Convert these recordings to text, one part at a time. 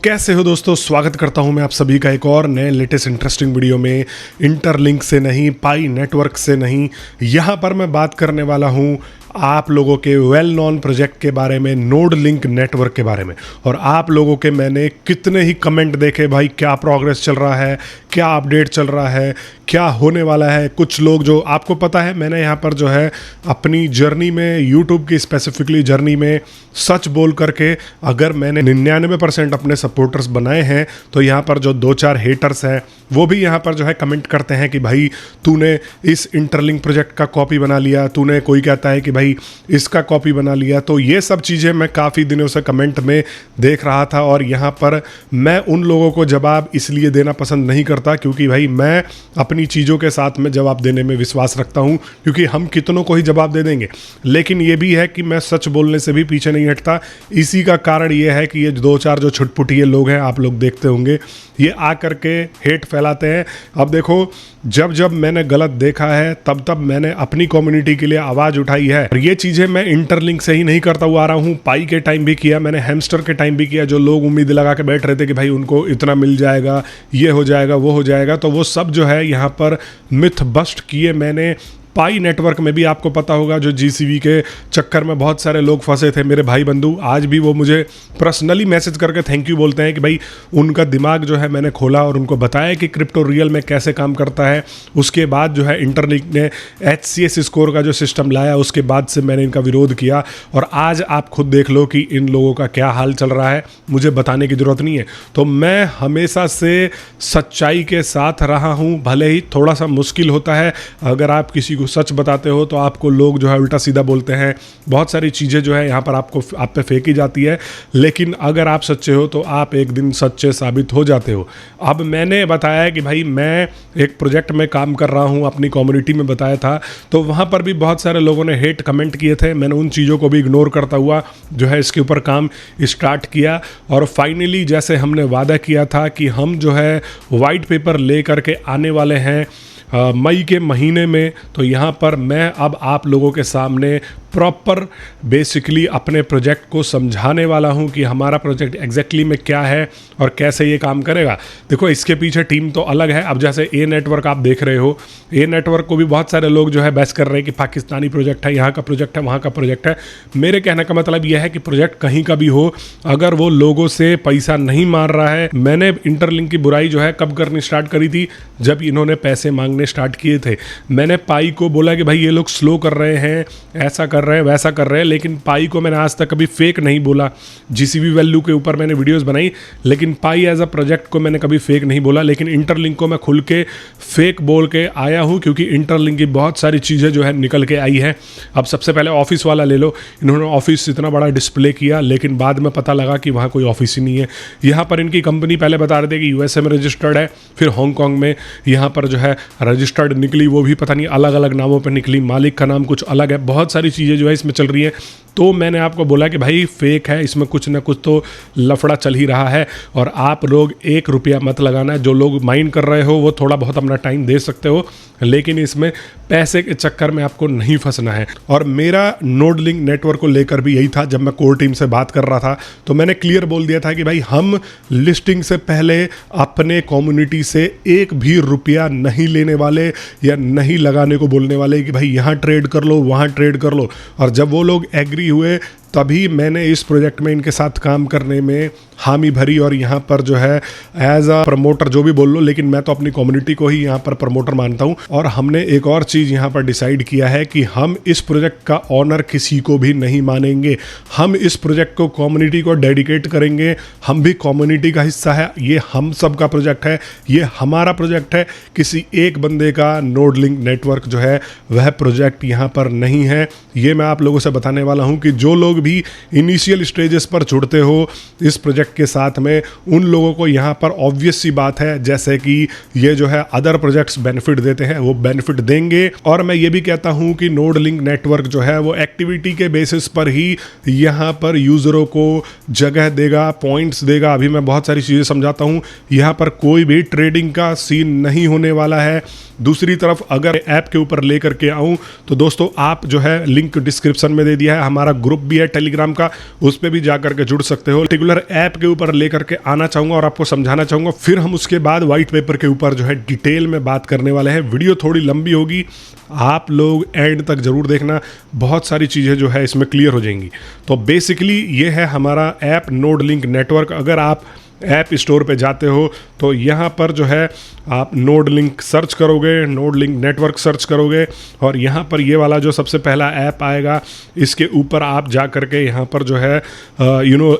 कैसे हो दोस्तों, स्वागत करता हूं मैं आप सभी का एक और नए लेटेस्ट इंटरेस्टिंग वीडियो में। इंटरलिंक से नहीं, पाई नेटवर्क से नहीं, यहां पर मैं बात करने वाला हूं आप लोगों के वेल नोन प्रोजेक्ट के बारे में, नोड लिंक नेटवर्क के बारे में। और आप लोगों के मैंने कितने ही कमेंट देखे, भाई क्या प्रोग्रेस चल रहा है, क्या अपडेट चल रहा है, क्या होने वाला है। कुछ लोग जो आपको पता है, मैंने यहाँ पर जो है अपनी जर्नी में, यूट्यूब की स्पेसिफिकली जर्नी में सच बोल करके अगर मैंने 99% अपने सपोर्टर्स बनाए हैं, तो यहाँ पर जो 2-4 हेटर्स हैं वो भी यहाँ पर जो है कमेंट करते हैं कि भाई तूने इस इंटरलिंक प्रोजेक्ट का कॉपी बना लिया, तूने, कोई कहता है कि भाई इसका कॉपी बना लिया। तो ये सब चीज़ें मैं काफ़ी दिनों से कमेंट में देख रहा था, और यहाँ पर मैं उन लोगों को जवाब इसलिए देना पसंद नहीं करता क्योंकि भाई मैं अपनी चीज़ों के साथ में जवाब देने में विश्वास रखता हूँ, क्योंकि हम कितनों को ही जवाब दे देंगे। लेकिन ये भी है कि मैं सच बोलने से भी पीछे नहीं हटता। इसी का कारण ये है कि ये 2-4 जो छुटपुटिये लोग हैं, आप लोग देखते होंगे, ये आ करके हेट फैलाते हैं। अब देखो, जब जब मैंने गलत देखा है तब तब मैंने अपनी कम्युनिटी के लिए आवाज़ उठाई है। और ये चीज़ें मैं इंटरलिंक से ही नहीं करता हुआ आ रहा हूँ, पाई के टाइम भी किया, मैंने हैमस्टर के टाइम भी किया। जो लोग उम्मीद लगा के बैठ रहे थे कि भाई उनको इतना मिल जाएगा, ये हो जाएगा, वो हो जाएगा, तो वो सब जो है यहाँ पर मिथ बस्ट किए मैंने। पाई नेटवर्क में भी आपको पता होगा, जो जीसीवी के चक्कर में बहुत सारे लोग फंसे थे, मेरे भाई बंधु, आज भी वो मुझे पर्सनली मैसेज करके थैंक यू बोलते हैं कि भाई उनका दिमाग जो है मैंने खोला और उनको बताया कि क्रिप्टो रियल में कैसे काम करता है। उसके बाद जो है इंटरलिंक ने HCS स्कोर का जो सिस्टम लाया, उसके बाद से मैंने इनका विरोध किया। और आज आप खुद देख लो कि इन लोगों का क्या हाल चल रहा है, मुझे बताने की ज़रूरत नहीं है। तो मैं हमेशा से सच्चाई के साथ रहा हूँ, भले ही थोड़ा सा मुश्किल होता है। अगर आप किसी सच बताते हो तो आपको लोग जो है उल्टा सीधा बोलते हैं, बहुत सारी चीज़ें जो है यहाँ पर आप पे फेंकी जाती है। लेकिन अगर आप सच्चे हो तो आप एक दिन सच्चे साबित हो जाते हो। अब मैंने बताया कि भाई मैं एक प्रोजेक्ट में काम कर रहा हूँ, अपनी कम्युनिटी में बताया था, तो वहाँ पर भी बहुत सारे लोगों ने हेट कमेंट किए थे। मैंने उन चीज़ों को भी इग्नोर करता हुआ जो है इसके ऊपर काम स्टार्ट किया। और फाइनली जैसे हमने वादा किया था कि हम जो है वाइट पेपर ले करके आने वाले हैं मई के महीने में, तो यहाँ पर मैं अब आप लोगों के सामने प्रॉपर बेसिकली अपने प्रोजेक्ट को समझाने वाला हूँ कि हमारा प्रोजेक्ट एग्जैक्टली में क्या है और कैसे ये काम करेगा। देखो, इसके पीछे टीम तो अलग है। अब जैसे ए नेटवर्क आप देख रहे हो, ए नेटवर्क को भी बहुत सारे लोग जो है बहस कर रहे हैं कि पाकिस्तानी प्रोजेक्ट है, यहाँ का प्रोजेक्ट है, वहाँ का प्रोजेक्ट है। मेरे कहने का मतलब यह है कि प्रोजेक्ट कहीं का भी हो, अगर वो लोगों से पैसा नहीं मार रहा है। मैंने इंटरलिंक की बुराई जो है कब करनी स्टार्ट करी थी, जब इन्होंने पैसे मांगने स्टार्ट किए थे। मैंने पाई को बोला कि भाई ये लोग स्लो कर रहे हैं, ऐसा कर रहे हैं, वैसा कर रहे हैं, लेकिन पाई को मैंने आज तक कभी फेक नहीं बोला। जीसीबी वैल्यू के ऊपर मैंने वीडियोस बनाई, लेकिन पाई एज अ प्रोजेक्ट को मैंने कभी फेक नहीं बोला। लेकिन इंटरलिंक को मैं खुल के फेक बोल के आया हूं, क्योंकि इंटरलिंक की बहुत सारी चीज़ें जो है निकल के आई है। अब सबसे पहले ऑफिस वाला ले लो, इन्होंने ऑफिस इतना बड़ा डिस्प्ले किया, लेकिन बाद में पता लगा कि वहाँ कोई ऑफिस ही नहीं है। यहाँ पर इनकी कंपनी पहले बता रहे थे कि USA में रजिस्टर्ड है, फिर हांगकॉन्ग में यहाँ पर जो है रजिस्टर्ड निकली, वो भी पता नहीं अलग अलग नामों पर निकली, मालिक का नाम कुछ अलग है। बहुत सारी चीज़ें जो है इसमें चल रही है। तो मैंने आपको बोला कि भाई फेक है, इसमें कुछ ना कुछ तो लफड़ा चल ही रहा है, और आप लोग 1 रुपया मत लगाना। जो लोग माइंड कर रहे हो वो थोड़ा बहुत अपना टाइम दे सकते हो, लेकिन इसमें पैसे के चक्कर में आपको नहीं फंसना है। और मेरा नोड लिंक नेटवर्क को लेकर भी यही था। जब मैं कोर टीम से बात कर रहा था तो मैंने क्लियर बोल दिया था कि भाई हम लिस्टिंग से पहले अपने कम्युनिटी से 1 भी रुपया नहीं लेने वाले या नहीं लगाने को बोलने वाले कि भाई यहाँ ट्रेड कर लो, वहाँ ट्रेड कर लो। और जब वो लोग एग्री हुए तभी मैंने इस प्रोजेक्ट में इनके साथ काम करने में हामी भरी। और यहाँ पर जो है एज अ प्रमोटर जो भी बोल लो, लेकिन मैं तो अपनी कम्युनिटी को ही यहाँ पर प्रमोटर मानता हूँ। और हमने एक और चीज़ यहाँ पर डिसाइड किया है कि हम इस प्रोजेक्ट का ऑनर किसी को भी नहीं मानेंगे। हम इस प्रोजेक्ट को कम्युनिटी को डेडिकेट करेंगे। हम भी कम्युनिटी का हिस्सा है, ये हम सब का प्रोजेक्ट है, ये हमारा प्रोजेक्ट है। किसी एक बंदे का नोड लिंक नेटवर्क जो है वह प्रोजेक्ट यहाँ पर नहीं है। ये मैं आप लोगों से बताने वाला हूँ कि जो लोग भी इनिशियल स्टेजेस पर जुड़ते हो इस प्रोजेक्ट के साथ में, उन लोगों को यहाँ पर ऑब्वियस सी बात है, जैसे कि ये जो है अदर प्रोजेक्ट्स बेनिफिट देते हैं, वो बेनिफिट देंगे। और मैं ये भी कहता हूँ कि नोड लिंक नेटवर्क जो है वो एक्टिविटी के बेसिस पर ही यहाँ पर यूजरों को जगह देगा, पॉइंट्स देगा। अभी मैं बहुत सारी चीज़ें समझाता हूँ। यहाँ पर कोई भी ट्रेडिंग का सीन नहीं होने वाला है। दूसरी तरफ अगर ऐप के ऊपर लेकर के आऊँ तो दोस्तों, आप जो है लिंक डिस्क्रिप्शन में दे दिया है, हमारा ग्रुप भी है टेलीग्राम का, उस पर भी जा करके जुड़ सकते हो। पर्टिकुलर ऐप के ऊपर लेकर के आना चाहूँगा और आपको समझाना चाहूँगा, फिर हम उसके बाद व्हाइट पेपर के ऊपर जो है डिटेल में बात करने वाले हैं। वीडियो थोड़ी लंबी होगी, आप लोग एंड तक जरूर देखना, बहुत सारी चीज़ें जो है इसमें क्लियर हो जाएंगी। तो बेसिकली ये है हमारा ऐप नोड लिंक नेटवर्क। अगर आप ऐप स्टोर पे जाते हो तो यहाँ पर जो है आप नोड लिंक सर्च करोगे, नोड लिंक नेटवर्क सर्च करोगे और यहाँ पर ये वाला जो सबसे पहला ऐप आएगा, इसके ऊपर आप जा करके यहाँ पर जो है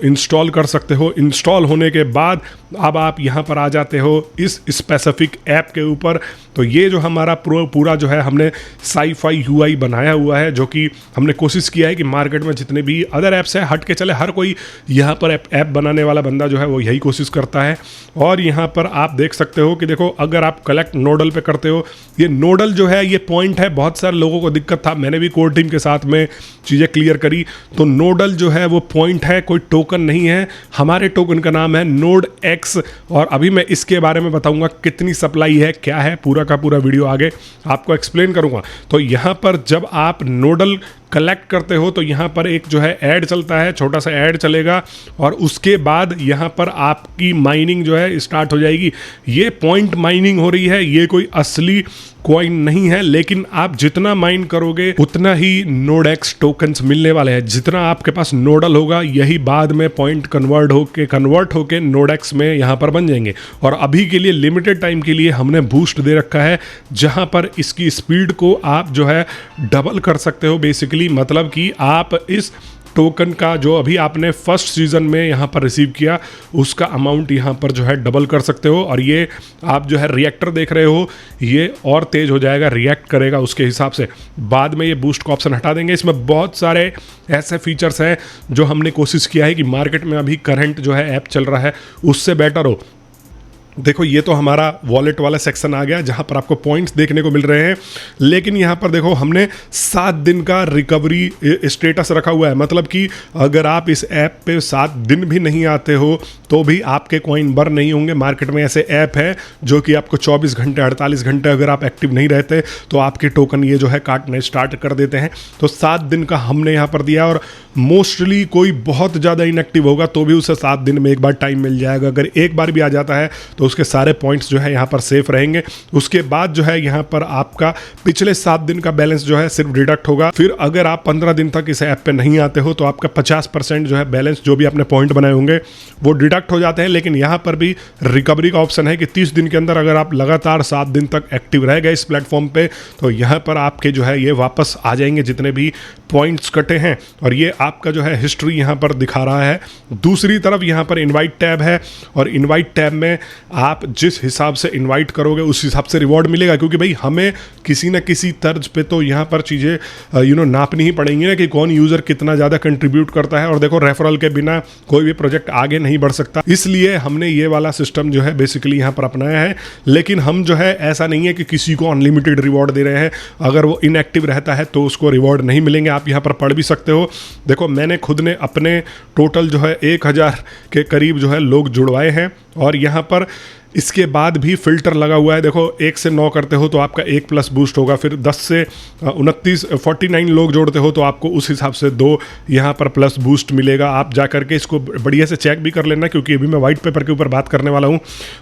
इंस्टॉल कर सकते हो। इंस्टॉल होने के बाद अब आप यहाँ पर आ जाते हो इस स्पेसिफिक ऐप के ऊपर। तो ये जो हमारा पूरा जो है हमने साई-फाई यूआई बनाया हुआ है, जो कि हमने कोशिश किया है कि मार्केट में जितने भी अदर ऐप्स हैं हट के चले, हर कोई यहाँ पर ऐप बनाने वाला बंदा जो है वो यही कोशिश करता है। और यहाँ पर आप देख सकते हो कि देखो, अगर आप कलेक्ट नोडल पे करते हो, ये नोडल जो है ये पॉइंट है। बहुत सारे लोगों को दिक्कत था, मैंने भी कोर टीम के साथ में चीज़ें क्लियर करी। तो नोडल जो है वो पॉइंट है, कोई टोकन नहीं है। हमारे टोकन का नाम है नोड एक्स और अभी मैं इसके बारे में बताऊंगा कितनी सप्लाई है, क्या है, पूरा का पूरा वीडियो आगे आपको एक्सप्लेन करूंगा। तो यहाँ पर जब आप नोडल कलेक्ट करते हो तो यहाँ पर एक जो है ऐड चलता है, छोटा सा ऐड चलेगा और उसके बाद यहाँ पर आपकी माइनिंग जो है स्टार्ट हो जाएगी। ये पॉइंट माइनिंग हो रही है, ये कोई असली कॉइन नहीं है, लेकिन आप जितना माइन करोगे उतना ही नोड एक्स टोकन्स मिलने वाले हैं। जितना आपके पास नोडल होगा यही बाद में पॉइंट कन्वर्ट होके नोड एक्स में यहाँ पर बन जाएंगे। और अभी के लिए लिमिटेड टाइम के लिए हमने बूस्ट दे रखा है, जहाँ पर इसकी स्पीड को आप जो है डबल कर सकते हो। बेसिकली मतलब कि आप इस टोकन का जो अभी आपने फर्स्ट सीजन में यहाँ पर रिसीव किया उसका अमाउंट यहाँ पर जो है डबल कर सकते हो। और ये आप जो है रिएक्टर देख रहे हो, ये और तेज हो जाएगा, रिएक्ट करेगा उसके हिसाब से। बाद में ये बूस्ट का ऑप्शन हटा देंगे। इसमें बहुत सारे ऐसे फीचर्स हैं जो हमने कोशिश किया है कि मार्केट में अभी करंट जो है ऐप चल रहा है उससे बेटर हो। देखो, ये तो हमारा वॉलेट वाला सेक्शन आ गया जहाँ पर आपको पॉइंट्स देखने को मिल रहे हैं, लेकिन यहाँ पर देखो हमने 7 दिन का रिकवरी स्टेटस रखा हुआ है। मतलब कि अगर आप इस ऐप पे 7 दिन भी नहीं आते हो तो भी आपके कॉइन बर्न नहीं होंगे। मार्केट में ऐसे ऐप है जो कि आपको 24 घंटे 48 घंटे अगर आप एक्टिव नहीं रहते तो आपके टोकन ये जो है काटने स्टार्ट कर देते हैं। तो 7 दिन का हमने यहाँ पर दिया और मोस्टली कोई बहुत ज़्यादा इनएक्टिव होगा तो भी उसे 7 दिन में एक बार टाइम मिल जाएगा। अगर एक बार भी आ जाता है तो उसके सारे पॉइंट्स जो है यहाँ पर सेफ रहेंगे। उसके बाद जो है यहाँ पर आपका पिछले 7 दिन का बैलेंस जो है सिर्फ डिडक्ट होगा। फिर अगर आप 15 दिन तक इस ऐप पे नहीं आते हो तो आपका 50% जो है बैलेंस, जो भी आपने पॉइंट बनाए होंगे वो डिडक्ट हो जाते हैं। लेकिन यहाँ पर भी रिकवरी का ऑप्शन है कि 30 दिन के अंदर अगर आप लगातार 7 दिन तक एक्टिव रह गए इस प्लेटफॉर्म पे तो यहाँ पर आपके जो है ये वापस आ जाएंगे जितने भी पॉइंट्स कटे हैं। और ये आपका जो है हिस्ट्री यहाँ पर दिखा रहा है। दूसरी तरफ यहाँ पर इनवाइट टैब है और इनवाइट टैब में आप जिस हिसाब से इनवाइट करोगे उस हिसाब से रिवॉर्ड मिलेगा, क्योंकि भाई हमें किसी न किसी तर्ज पे तो यहाँ पर चीज़ें नापनी ही पड़ेंगी ना कि कौन यूज़र कितना ज़्यादा कंट्रीब्यूट करता है। और देखो, रेफरल के बिना कोई भी प्रोजेक्ट आगे नहीं बढ़ सकता, इसलिए हमने ये वाला सिस्टम जो है बेसिकली यहाँ पर अपनाया है। लेकिन हम जो है ऐसा नहीं है कि किसी को अनलिमिटेड रिवॉर्ड दे रहे हैं। अगर वो इनएक्टिव रहता है तो उसको रिवॉर्ड नहीं मिलेंगे। आप यहाँ पर पढ़ भी सकते हो। देखो, मैंने खुद ने अपने टोटल जो है 1000 के करीब जो है लोग जुड़वाए हैं और यहाँ पर इसके बाद भी फिल्टर लगा हुआ है। देखो, 1 से 9 करते हो तो आपका 1 प्लस बूस्ट होगा, फिर 10 से 49 लोग जोड़ते हो तो आपको उस हिसाब से 2 यहाँ पर प्लस बूस्ट मिलेगा। आप जा करके इसको बढ़िया से चेक भी कर लेना, क्योंकि अभी मैं व्हाइट पेपर के ऊपर बात करने वाला हूँ।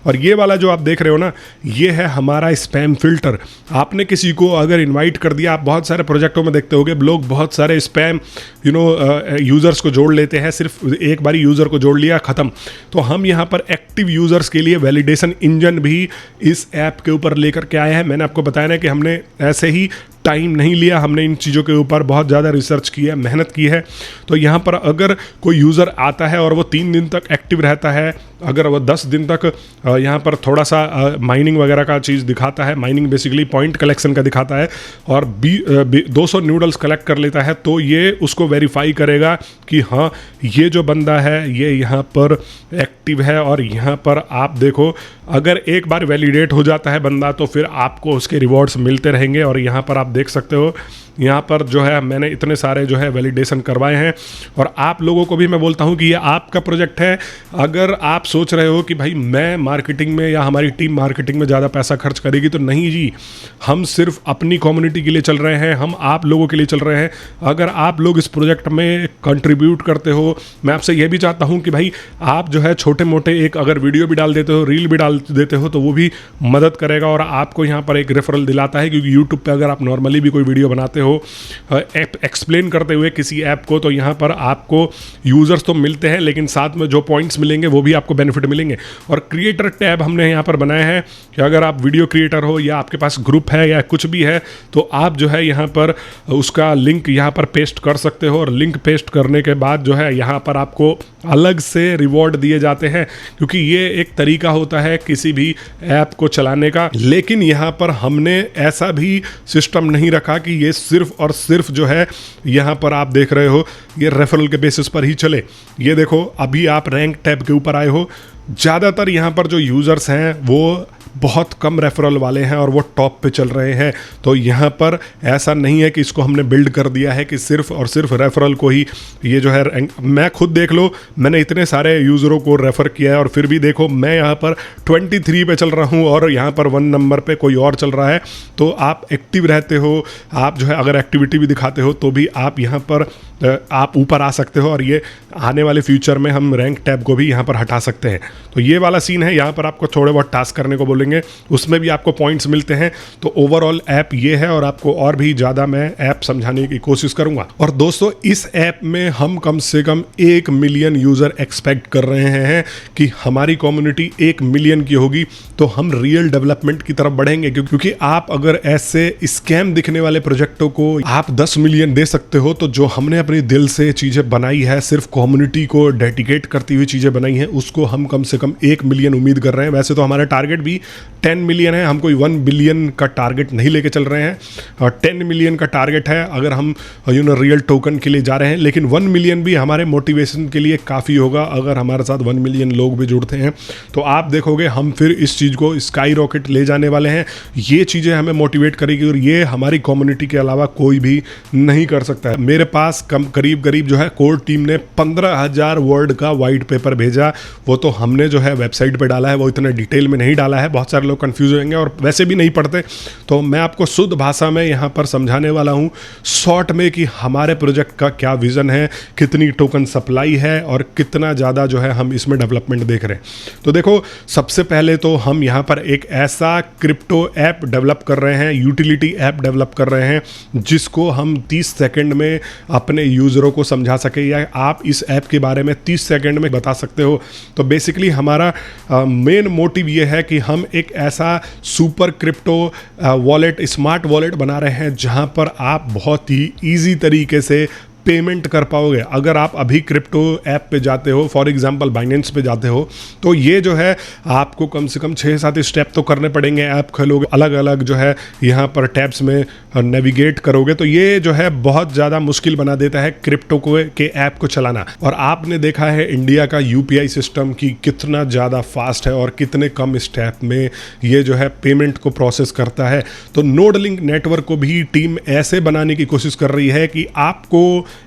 और ये वाला जो आप देख रहे हो ना, ये है हमारा स्पैम फिल्टर। आपने किसी को अगर इन्वाइट कर दिया, आप बहुत सारे प्रोजेक्टों में देखते होगे लोग बहुत सारे स्पैम यूज़र्स को जोड़ लेते हैं, सिर्फ एक बारी यूज़र को जोड़ लिया, ख़त्म। तो हम यहाँ पर एक्टिव यूज़र्स के लिए वैलिडेशन इंजन भी इस ऐप के ऊपर लेकर के आए हैं। मैंने आपको बताया ना कि हमने ऐसे ही टाइम नहीं लिया, हमने इन चीज़ों के ऊपर बहुत ज़्यादा रिसर्च की है, मेहनत की है। तो यहाँ पर अगर कोई यूज़र आता है और वो 3 दिन तक एक्टिव रहता है, अगर वो 10 दिन तक यहाँ पर थोड़ा सा माइनिंग वगैरह का चीज़ दिखाता है, माइनिंग बेसिकली पॉइंट कलेक्शन का दिखाता है, और 200 नूडल्स कलेक्ट कर लेता है, तो ये उसको वेरीफाई करेगा कि हाँ, ये जो बंदा है ये यहाँ पर एक्टिव है। और यहाँ पर आप देखो, अगर एक बार वैलिडेट हो जाता है बंदा तो फिर आपको उसके रिवॉर्ड्स मिलते रहेंगे। और यहाँ पर आप देख सकते हो यहाँ पर जो है मैंने इतने सारे जो है वैलिडेशन करवाए हैं। और आप लोगों को भी मैं बोलता हूँ कि ये आपका प्रोजेक्ट है। अगर आप सोच रहे हो कि भाई मैं मार्केटिंग में या हमारी टीम मार्केटिंग में ज़्यादा पैसा खर्च करेगी, तो नहीं जी, हम सिर्फ अपनी कम्युनिटी के लिए चल रहे हैं, हम आप लोगों के लिए चल रहे हैं। अगर आप लोग इस प्रोजेक्ट में कंट्रीब्यूट करते हो, मैं आपसे यह भी चाहता हूं कि भाई आप जो है छोटे मोटे एक अगर वीडियो भी डाल देते हो, रील भी डाल देते हो, तो वो भी मदद करेगा और आपको यहाँ पर एक रेफरल दिलाता है। क्योंकि यूट्यूब पे अगर आप नॉर्मली भी कोई वीडियो बनाते हो एक्सप्लेन करते हुए किसी ऐप को, तो यहाँ पर आपको यूज़र्स तो मिलते हैं, लेकिन साथ में जो पॉइंट्स मिलेंगे वो भी आपको बेनिफिट मिलेंगे। और क्रिएटर टैब हमने यहाँ पर बनाया है कि अगर आप वीडियो क्रिएटर हो या आपके पास ग्रुप है या कुछ भी है, तो आप जो है यहाँ पर उसका लिंक यहाँ पर पेस्ट कर सकते हो। और लिंक पेस्ट करने के बाद जो है यहाँ पर आपको अलग से रिवॉर्ड दिए जाते हैं, क्योंकि ये एक तरीका होता है किसी भी ऐप को चलाने का। लेकिन यहाँ पर हमने ऐसा भी सिस्टम नहीं रखा कि ये सिर्फ और सिर्फ जो है यहाँ पर आप देख रहे हो ये रेफरल के बेसिस पर ही चले। ये देखो, अभी आप रैंक टैब के ऊपर आए हो, ज़्यादातर यहाँ पर जो यूज़र्स हैं वो बहुत कम रेफरल वाले हैं और वो टॉप पे चल रहे हैं। तो यहाँ पर ऐसा नहीं है कि इसको हमने बिल्ड कर दिया है कि सिर्फ और सिर्फ रेफरल को ही ये जो है मैं खुद देख लो, मैंने इतने सारे यूज़रों को रेफ़र किया है और फिर भी देखो मैं यहाँ पर 23 पे चल रहा हूँ और यहाँ पर 1 नंबर पे कोई और चल रहा है। तो आप एक्टिव रहते हो, आप जो है अगर एक्टिविटी भी दिखाते हो तो भी आप यहाँ पर आप ऊपर आ सकते हो। और ये आने वाले फ्यूचर में हम रैंक टैब को भी यहाँ पर हटा सकते हैं। तो ये वाला सीन है, यहाँ पर आपको थोड़े बहुत टास्क करने को बोलेंगे, उसमें भी आपको पॉइंट्स मिलते हैं। तो ओवरऑल ऐप ये है और आपको और भी ज़्यादा मैं ऐप समझाने की कोशिश करूँगा। और दोस्तों, इस ऐप में हम कम से कम 1 मिलियन यूज़र एक्सपेक्ट कर रहे हैं कि हमारी कम्युनिटी 1 मिलियन की होगी तो हम रियल डेवलपमेंट की तरफ बढ़ेंगे। क्योंकि आप अगर ऐसे स्कैम दिखने वाले प्रोजेक्टों को आप 10 मिलियन दे सकते हो, तो जो हमने अपने दिल से चीज़ें बनाई है, सिर्फ कम्युनिटी को डेडिकेट करती हुई चीज़ें बनाई हैं, उसको हम कम से कम 1 मिलियन उम्मीद कर रहे हैं। वैसे तो हमारा टारगेट भी 10 मिलियन है, हम कोई 1 बिलियन का टारगेट नहीं लेके चल रहे हैं। और 10 मिलियन का टारगेट है अगर हम रियल टोकन के लिए जा रहे हैं। लेकिन 1 मिलियन भी हमारे मोटिवेशन के लिए काफ़ी होगा। अगर हमारे साथ 1 मिलियन लोग भी जुड़ते हैं तो आप देखोगे हम फिर इस चीज़ को स्काई रॉकेट ले जाने वाले हैं। ये चीज़ें हमें मोटिवेट करेगी और ये हमारी कम्युनिटी के अलावा कोई भी नहीं कर सकता है। मेरे पास करीब जो है कोर टीम ने 15,000 वर्ड का वाइट पेपर भेजा। वो तो हमने जो है वेबसाइट पे डाला है, वो इतने डिटेल में नहीं डाला है, बहुत सारे लोग कंफ्यूज होंगे और वैसे भी नहीं पढ़ते। तो मैं आपको शुद्ध भाषा में यहाँ पर समझाने वाला हूँ शॉर्ट में कि हमारे प्रोजेक्ट का क्या विज़न है, कितनी टोकन सप्लाई है और कितना ज़्यादा जो है हम इसमें डेवलपमेंट देख रहे हैं। तो देखो, सबसे पहले तो हम यहाँ पर एक ऐसा क्रिप्टो ऐप डेवलप कर रहे हैं, यूटिलिटी ऐप डेवलप कर रहे हैं, जिसको हम 30 सेकेंड में अपने यूज़रों को समझा सके, या आप इस ऐप के बारे में 30 सेकंड में बता सकते हो। तो बेसिकली हमारा मेन मोटिव ये है कि हम एक ऐसा super crypto wallet, smart wallet बना रहे हैं जहां पर आप बहुत ही ईजी तरीके से पेमेंट कर पाओगे। अगर आप अभी क्रिप्टो ऐप पे जाते हो, फॉर एग्जांपल बाइनेंस पे जाते हो, तो ये जो है आपको कम से कम 6-7 स्टेप तो करने पड़ेंगे। ऐप खोलोगे, अलग अलग जो है यहाँ पर टैब्स में नेविगेट करोगे, तो ये जो है बहुत ज़्यादा मुश्किल बना देता है क्रिप्टो के ऐप को चलाना। और आपने देखा है इंडिया का UPI सिस्टम कि कितना ज़्यादा फास्ट है और कितने कम स्टेप में ये जो है पेमेंट को प्रोसेस करता है। तो नोड लिंक नेटवर्क को भी टीम ऐसे बनाने की कोशिश कर रही है कि आपको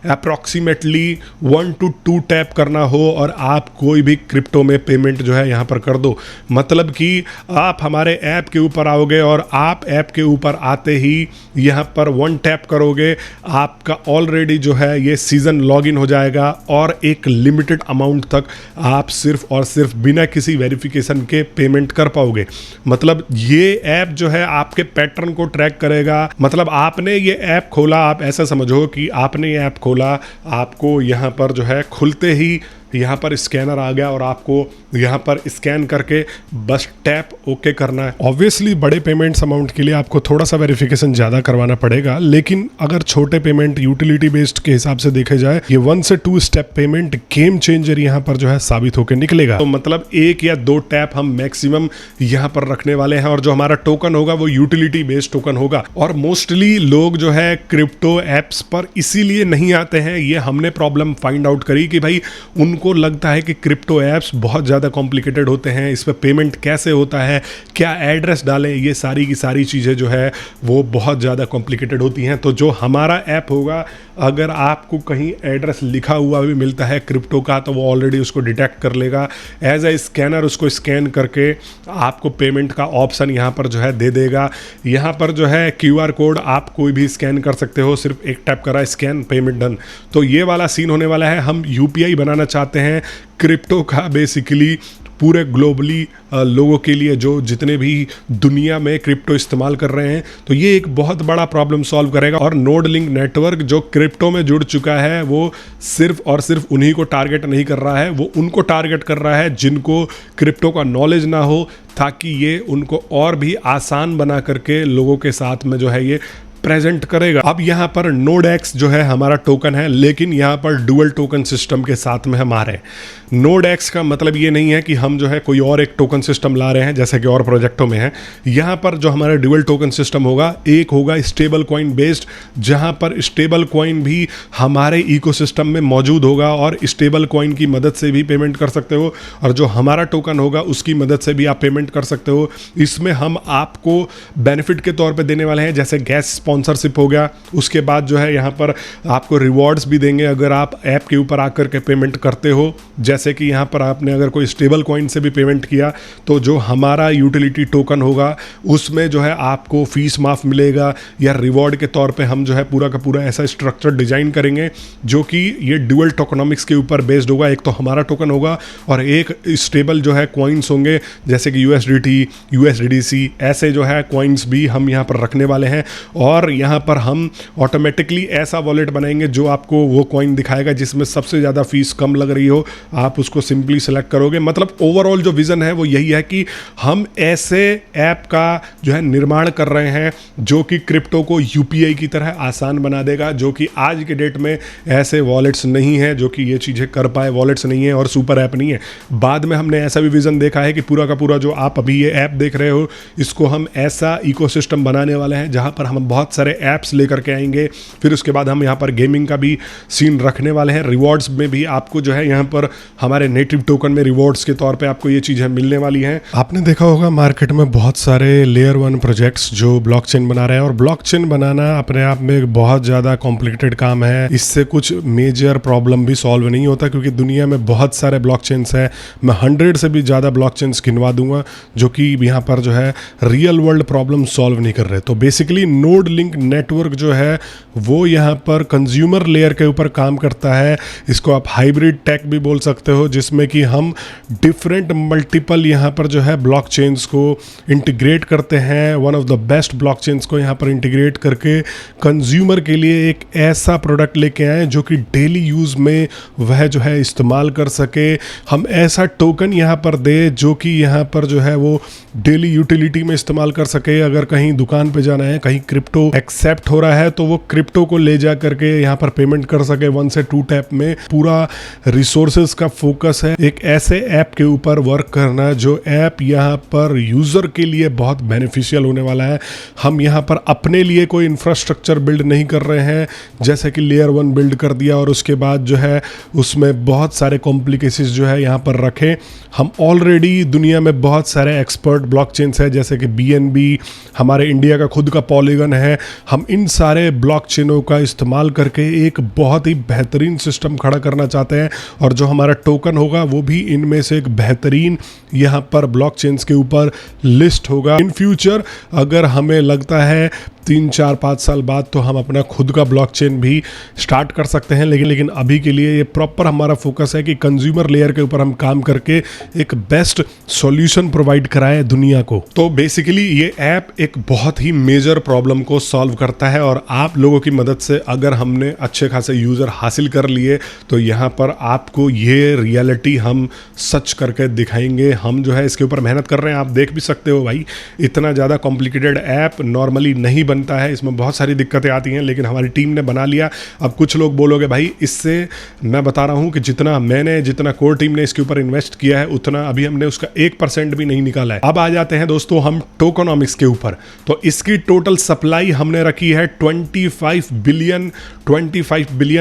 अप्रॉक्सीमेटली 1 to 2 टैप करना हो और आप कोई भी क्रिप्टो में पेमेंट जो है यहाँ पर कर दो। मतलब कि आप हमारे ऐप के ऊपर आओगे और आप ऐप के ऊपर आते ही यहाँ पर 1 टैप करोगे, आपका ऑलरेडी जो है ये सीजन लॉगिन हो जाएगा और एक लिमिटेड अमाउंट तक आप सिर्फ और सिर्फ बिना किसी वेरिफिकेशन के पेमेंट कर पाओगे। मतलब ये ऐप जो है आपके पैटर्न को ट्रैक करेगा। मतलब आपने ये ऐप खोला, आप ऐसा समझो कि आपने ये ऐप खोला, आपको यहाँ पर जो है खुलते ही यहाँ पर स्कैनर आ गया और आपको यहाँ पर स्कैन करके बस टैप ओके करना है। ऑब्वियसली बड़े पेमेंट्स अमाउंट के लिए आपको थोड़ा सा वेरिफिकेशन ज़्यादा करवाना पड़ेगा, लेकिन अगर छोटे पेमेंट यूटिलिटी बेस्ड के हिसाब से देखे जाए, ये 1 से 2 स्टेप पेमेंट गेम चेंजर यहाँ पर जो है साबित होकर निकलेगा। तो मतलब 1 या 2 टैप हम मैक्सिमम यहाँ पर रखने वाले हैं और जो हमारा टोकन होगा वो यूटिलिटी बेस्ड टोकन होगा। और मोस्टली लोग जो है क्रिप्टो एप्स पर इसीलिए नहीं आते हैं, ये हमने प्रॉब्लम फाइंड आउट करी कि भाई उनको को लगता है कि क्रिप्टो ऐप्स बहुत ज़्यादा कॉम्प्लिकेटेड होते हैं, इस पर पेमेंट कैसे होता है, क्या एड्रेस डालें, ये सारी की सारी चीज़ें जो है वो बहुत ज़्यादा कॉम्प्लिकेटेड होती हैं। तो जो हमारा ऐप होगा, अगर आपको कहीं एड्रेस लिखा हुआ भी मिलता है क्रिप्टो का, तो वो ऑलरेडी उसको डिटेक्ट कर लेगा, एज ए स्कैनर उसको स्कैन करके आपको पेमेंट का ऑप्शन यहाँ पर जो है दे देगा। यहाँ पर जो है QR कोड आप कोई भी स्कैन कर सकते हो, सिर्फ एक टैप करा, स्कैन, पेमेंट डन। तो ये वाला सीन होने वाला है। हम UPI बनाना चाहते हैं क्रिप्टो का, बेसिकली पूरे ग्लोबली लोगों के लिए जो जितने भी दुनिया में क्रिप्टो इस्तेमाल कर रहे हैं। तो ये एक बहुत बड़ा प्रॉब्लम सॉल्व करेगा। और नोड लिंक नेटवर्क जो क्रिप्टो में जुड़ चुका है, वो सिर्फ और सिर्फ उन्हीं को टारगेट नहीं कर रहा है, वो उनको टारगेट कर रहा है जिनको क्रिप्टो का नॉलेज ना हो, ताकि ये उनको और भी आसान बना करके लोगों के साथ में जो है ये प्रेजेंट करेगा। अब यहाँ पर NodeX जो है हमारा टोकन है, लेकिन यहाँ पर डुअल टोकन सिस्टम के साथ में हम आ रहे हैं। NodeX का मतलब ये नहीं है कि हम जो है कोई और एक टोकन सिस्टम ला रहे हैं जैसे कि और प्रोजेक्टों में है। यहाँ पर जो हमारा डुअल टोकन सिस्टम होगा, एक होगा स्टेबल कॉइन बेस्ड, जहाँ पर स्टेबल कॉइन भी हमारे इकोसिस्टम में मौजूद होगा और स्टेबल कॉइन की मदद से भी पेमेंट कर सकते हो, और जो हमारा टोकन होगा उसकी मदद से भी आप पेमेंट कर सकते हो। इसमें हम आपको बेनिफिट के तौर पे देने वाले हैं, जैसे गैस स्पॉन्सरशिप हो गया। उसके बाद जो है यहाँ पर आपको रिवॉर्ड्स भी देंगे अगर आप ऐप के ऊपर आकर के पेमेंट करते हो। जैसे कि यहाँ पर आपने अगर कोई स्टेबल कॉइन से भी पेमेंट किया, तो जो हमारा यूटिलिटी टोकन होगा उसमें जो है आपको फीस माफ मिलेगा, या रिवॉर्ड के तौर पे हम जो है पूरा का पूरा ऐसा स्ट्रक्चर डिजाइन करेंगे जो कि ये डुअल टोकनॉमिक्स के ऊपर बेस्ड होगा। एक तो हमारा टोकन होगा और एक स्टेबल जो है कॉइन्स होंगे, जैसे कि USDT, USDC, ऐसे जो है कॉइन्स भी हम यहाँ पर रखने वाले हैं। और यहाँ पर हम ऑटोमेटिकली ऐसा वॉलेट बनाएंगे जो आपको वो कॉइन दिखाएगा जिसमें सबसे ज़्यादा फीस कम लग रही हो, आप उसको सिंपली सेलेक्ट करोगे। मतलब ओवरऑल जो विजन है वो यही है कि हम ऐसे ऐप का जो है निर्माण कर रहे हैं जो कि क्रिप्टो को UPI की तरह आसान बना देगा, जो कि आज के डेट में ऐसे वॉलेट्स नहीं है जो कि ये चीज़ें कर पाए, वॉलेट्स नहीं है और सुपर ऐप नहीं है। बाद में हमने ऐसा भी विजन देखा है कि पूरा का पूरा जो आप अभी ये ऐप देख रहे हो, इसको हम ऐसा इकोसिस्टम बनाने वाले हैं जहाँ पर हम बहुत सारे ऐप्स लेकर के आएंगे। फिर उसके बाद हम यहाँ पर गेमिंग का भी सीन रखने वाले हैं। रिवॉर्ड्स में भी आपको जो है यहाँ पर हमारे नेटिव टोकन में रिवॉर्ड्स के तौर पे आपको ये चीज़ें मिलने वाली हैं। आपने देखा होगा मार्केट में बहुत सारे लेयर 1 प्रोजेक्ट्स जो ब्लॉकचेन बना रहे हैं, और ब्लॉकचेन बनाना अपने आप में एक बहुत ज़्यादा कॉम्प्लिकेटेड काम है। इससे कुछ मेजर प्रॉब्लम भी सॉल्व नहीं होता, क्योंकि दुनिया में बहुत सारे ब्लॉकचेन्स हैं। मैं 100 से भी ज़्यादा ब्लॉकचेन्स गिनवा दूंगा जो कि यहाँ पर जो है रियल वर्ल्ड प्रॉब्लम सॉल्व नहीं कर रहे। तो बेसिकली नोड लिंक नेटवर्क जो है वो यहाँ पर कंज्यूमर लेयर के ऊपर काम करता है। इसको आप हाइब्रिड टेक भी बोल सकते हो, जिसमें कि हम डिफरेंट मल्टीपल यहाँ पर जो है ब्लॉकचेन्स को इंटीग्रेट करते हैं। One of the best blockchains को यहाँ पर इंटीग्रेट करके कंज्यूमर के लिए एक ऐसा प्रोडक्ट लेके आए जो कि डेली यूज़ में वह जो है इस्तेमाल कर सके। हम ऐसा टोकन यहाँ पर दे जो कि यहाँ पर जो है वो डेली यूटिलिटी में इस्तेमाल कर सके। अगर कहीं दुकान पे जाना है, कहीं क्रिप्टो एक्सेप्ट हो रहा है, तो वो क्रिप्टो को ले जा करके यहाँ पर पेमेंट कर सके 1 से 2 टैप में। पूरा रिसोर्सेज का फोकस है एक ऐसे ऐप के ऊपर वर्क करना जो ऐप यहाँ पर यूजर के लिए बहुत बेनिफिशियल होने वाला है। हम यहाँ पर अपने लिए कोई इंफ्रास्ट्रक्चर बिल्ड नहीं कर रहे हैं, जैसे कि लेयर 1 बिल्ड कर दिया और उसके बाद जो है उसमें बहुत सारे कॉम्प्लिकेशंस जो है यहाँ पर रखे। हम ऑलरेडी दुनिया में बहुत सारे एक्सपर्ट ब्लॉकचेन्स है, जैसे कि BNB, हमारे इंडिया का खुद का पॉलीगन है। हम इन सारे ब्लॉकचेनों का इस्तेमाल करके एक बहुत ही बेहतरीन सिस्टम खड़ा करना चाहते हैं, और जो हमारा टोकन होगा वो भी इनमें से एक बेहतरीन यहाँ पर ब्लॉकचेन्स के ऊपर लिस्ट होगा। इन फ्यूचर अगर हमें लगता है 3, 4, 5 साल बाद तो हम अपना खुद का ब्लॉकचेन भी स्टार्ट कर सकते हैं, लेकिन अभी के लिए ये प्रॉपर हमारा फोकस है कि कंज्यूमर लेयर के ऊपर हम काम करके एक बेस्ट सॉल्यूशन प्रोवाइड कराए दुनिया को। तो बेसिकली ये ऐप एक बहुत ही मेजर प्रॉब्लम को सॉल्व करता है, और आप लोगों की मदद से अगर हमने अच्छे खासे यूज़र हासिल कर लिए तो यहाँ पर आपको ये रियलिटी हम सच करके दिखाएंगे। हम जो है इसके ऊपर मेहनत कर रहे हैं, आप देख भी सकते हो भाई, इतना ज़्यादा कॉम्प्लिकेटेड ऐप नॉर्मली नहीं बनता है, इसमें बहुत सारी दिक्कतें आती हैं, लेकिन हमारी टीम ने बना लिया। अब कुछ लोग बोलोगे भाई इससे, मैं बता रहा हूँ कि जितना कोर टीम ने इसके ऊपर इन्वेस्ट किया है उतना अभी हमने उसका 1% भी नहीं निकाला है। अब आ जाते हैं दोस्तों हम टोकनॉमिक्स के ऊपर। तो इसकी टोटल सप्लाई हमने रखी है 25 बिलियन।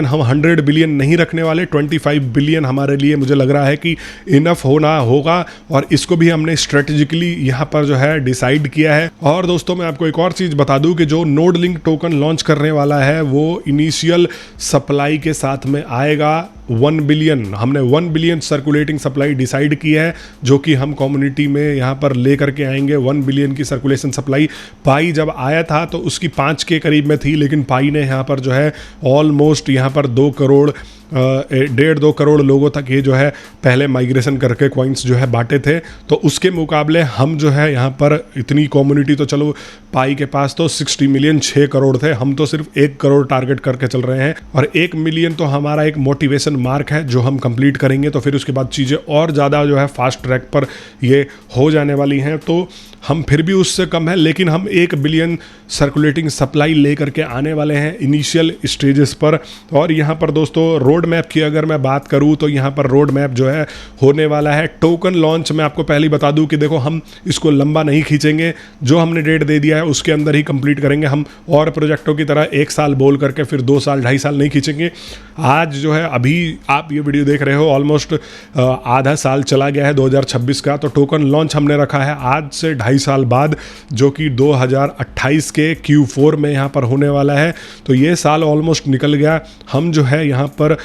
हम 100 बिलियन नहीं रखने वाले, 25 बिलियन हमारे लिए मुझे लग रहा है कि इनफ होना होगा, और इसको भी हमने स्ट्रेटेजिकली यहाँ पर जो है डिसाइड किया है। और दोस्तों मैं आपको एक और चीज़ बता दूं कि जो नोड लिंक टोकन लॉन्च करने वाला है वो इनिशियल सप्लाई के साथ में आएगा 1 बिलियन। हमने 1 बिलियन सर्कुलेटिंग सप्लाई डिसाइड की है, जो कि हम कम्युनिटी में यहाँ पर लेकर के आएंगे। 1 बिलियन की सर्कुलेशन सप्लाई पाई जब आया था तो उसकी 5 के करीब में थी, लेकिन पाई ने यहाँ पर जो है ऑलमोस्ट यहाँ पर 2 करोड़ 1.5-2 करोड़ लोगों तक ये जो है पहले माइग्रेशन करके कॉइन्स जो है बांटे थे। तो उसके मुकाबले हम जो है यहाँ पर इतनी कम्युनिटी, तो चलो पाई के पास तो 60 मिलियन 6 करोड़ थे, हम तो सिर्फ 1 करोड़ टारगेट करके चल रहे हैं, और 1 मिलियन तो हमारा एक मोटिवेशन मार्क है जो हम कंप्लीट करेंगे। तो फिर उसके बाद चीज़ें और ज़्यादा जो है फास्ट ट्रैक पर ये हो जाने वाली हैं। तो हम फिर भी उससे कम है, लेकिन हम 1 बिलियन सर्कुलेटिंग सप्लाई लेकर के आने वाले हैं इनिशियल स्टेजेस पर। और यहाँ पर दोस्तों रोड मैप की अगर मैं बात करूँ तो यहाँ पर रोड मैप जो है होने वाला है टोकन लॉन्च। मैं आपको पहले बता दूँ कि देखो हम इसको लंबा नहीं खींचेंगे, जो हमने डेट दे दिया है उसके अंदर ही कंप्लीट करेंगे। हम और प्रोजेक्टों की तरह 1 साल बोल करके फिर 2 साल 2.5 साल नहीं खींचेंगे। आज जो है अभी आप ये वीडियो देख रहे हो ऑलमोस्ट आधा साल चला गया है 2026 का, तो टोकन लॉन्च हमने रखा है आज से 2.5 साल बाद, जो कि 2028 के Q4 में यहाँ पर होने वाला है। तो ये साल ऑलमोस्ट निकल गया। हम जो है यहाँ पर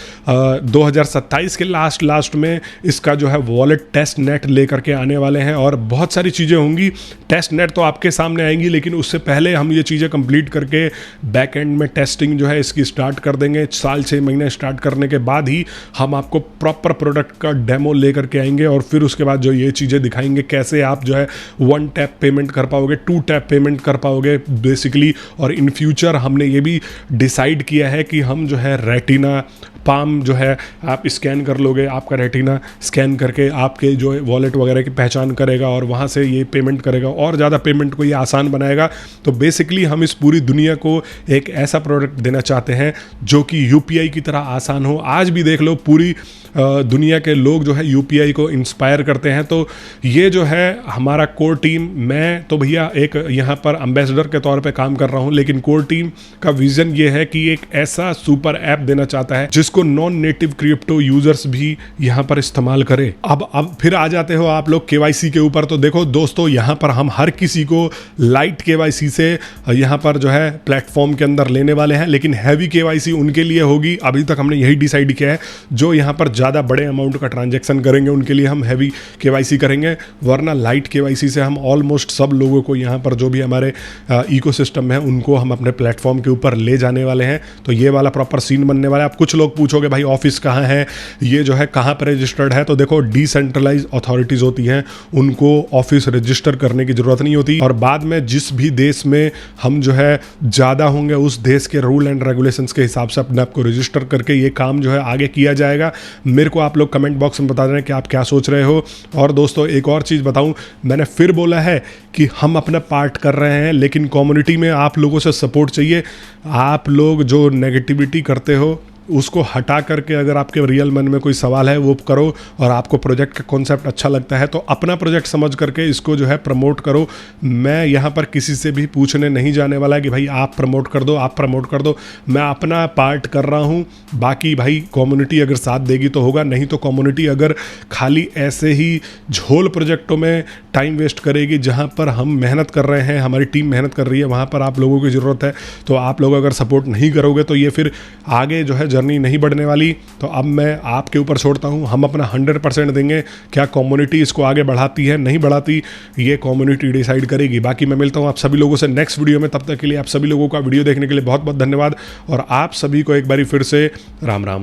2027 के लास्ट में इसका जो है वॉलेट टेस्ट नेट लेकर के आने वाले हैं, और बहुत सारी चीज़ें होंगी। टेस्ट नेट तो आपके सामने आएंगी, लेकिन उससे पहले हम ये चीज़ें कंप्लीट करके बैक एंड में टेस्टिंग जो है इसकी स्टार्ट कर देंगे। 6 महीने स्टार्ट करने के बाद ही हम आपको प्रॉपर प्रोडक्ट का डेमो लेकर के आएंगे, और फिर उसके बाद जो ये चीज़ें दिखाएंगे कैसे आप जो है 1 टैप पेमेंट कर पाओगे, 2 टैप पेमेंट कर पाओगे बेसिकली। और इन फ्यूचर हमने ये भी डिसाइड किया है कि हम जो है रेटिना पाम जो है आप स्कैन कर लोगे, आपका रेटिना स्कैन करके आपके जो वॉलेट वगैरह की पहचान करेगा और वहाँ से ये पेमेंट करेगा, और ज़्यादा पेमेंट को ये आसान बनाएगा। तो बेसिकली हम इस पूरी दुनिया को एक ऐसा प्रोडक्ट देना चाहते हैं जो कि यूपीआई की तरह आसान हो। आज भी देख लो पूरी दुनिया के लोग जो है यूपीआई को इंस्पायर करते हैं। तो ये जो है हमारा कोर टीम, मैं तो भैया एक यहाँ पर एम्बेसडर के तौर पे काम कर रहा हूँ, लेकिन कोर टीम का विजन ये है कि एक ऐसा सुपर ऐप देना चाहता है जिसको नॉन नेटिव क्रिप्टो यूजर्स भी यहाँ पर इस्तेमाल करें। अब फिर आ जाते हो आप लोग केवाईसी के ऊपर। तो देखो दोस्तों, यहाँ पर हम हर किसी को लाइट केवाईसी से यहाँ पर जो है प्लेटफॉर्म के अंदर लेने वाले हैं, लेकिन हैवी केवाईसी उनके लिए होगी। अभी तक हमने यही डिसाइड किया है, जो यहाँ पर ज़्यादा बड़े अमाउंट का ट्रांजैक्शन करेंगे उनके लिए हम हैवी केवाईसी करेंगे, वरना लाइट केवाईसी से हम ऑलमोस्ट सब लोगों को यहाँ पर जो भी हमारे इकोसिस्टम में है उनको हम अपने प्लेटफॉर्म के ऊपर ले जाने वाले हैं। तो ये वाला प्रॉपर सीन बनने वाला है। अब कुछ लोग पूछोगे भाई ऑफिस कहाँ है, ये जो है कहाँ पर रजिस्टर्ड है। तो देखो डिसेंट्रलाइज अथॉरिटीज़ होती हैं, उनको ऑफिस रजिस्टर करने की ज़रूरत नहीं होती, और बाद में जिस भी देश में हम जो है ज़्यादा होंगे उस देश के रूल एंड रेगुलेशंस के हिसाब से अपने आप को रजिस्टर करके ये काम जो है आगे किया जाएगा। मेरे को आप लोग कमेंट बॉक्स में बता देना कि आप क्या सोच रहे हो। और दोस्तों एक और चीज़ बताऊं, मैंने फिर बोला है कि हम अपना पार्ट कर रहे हैं, लेकिन कम्युनिटी में आप लोगों से सपोर्ट चाहिए। आप लोग जो नेगेटिविटी करते हो उसको हटा करके अगर आपके रियल मन में कोई सवाल है वो करो, और आपको प्रोजेक्ट का कॉन्सेप्ट अच्छा लगता है तो अपना प्रोजेक्ट समझ करके इसको जो है प्रमोट करो। मैं यहाँ पर किसी से भी पूछने नहीं जाने वाला कि भाई आप प्रमोट कर दो, आप प्रमोट कर दो। मैं अपना पार्ट कर रहा हूँ, बाकी भाई कम्युनिटी अगर साथ देगी तो होगा, नहीं तो कम्युनिटी अगर खाली ऐसे ही झोल प्रोजेक्टों में टाइम वेस्ट करेगी जहाँ पर हम मेहनत कर रहे हैं, हमारी टीम मेहनत कर रही है, वहाँ पर आप लोगों की ज़रूरत है। तो आप लोग अगर सपोर्ट नहीं करोगे तो ये फिर आगे जो है जर्नी नहीं बढ़ने वाली। तो अब मैं आपके ऊपर छोड़ता हूँ, हम अपना 100% देंगे। क्या कम्युनिटी इसको आगे बढ़ाती है नहीं बढ़ाती, ये कम्युनिटी डिसाइड करेगी। बाकी मैं मिलता हूँ आप सभी लोगों से नेक्स्ट वीडियो में। तब तक के लिए आप सभी लोगों का वीडियो देखने के लिए बहुत बहुत धन्यवाद, और आप सभी को एक बारी फिर से राम राम।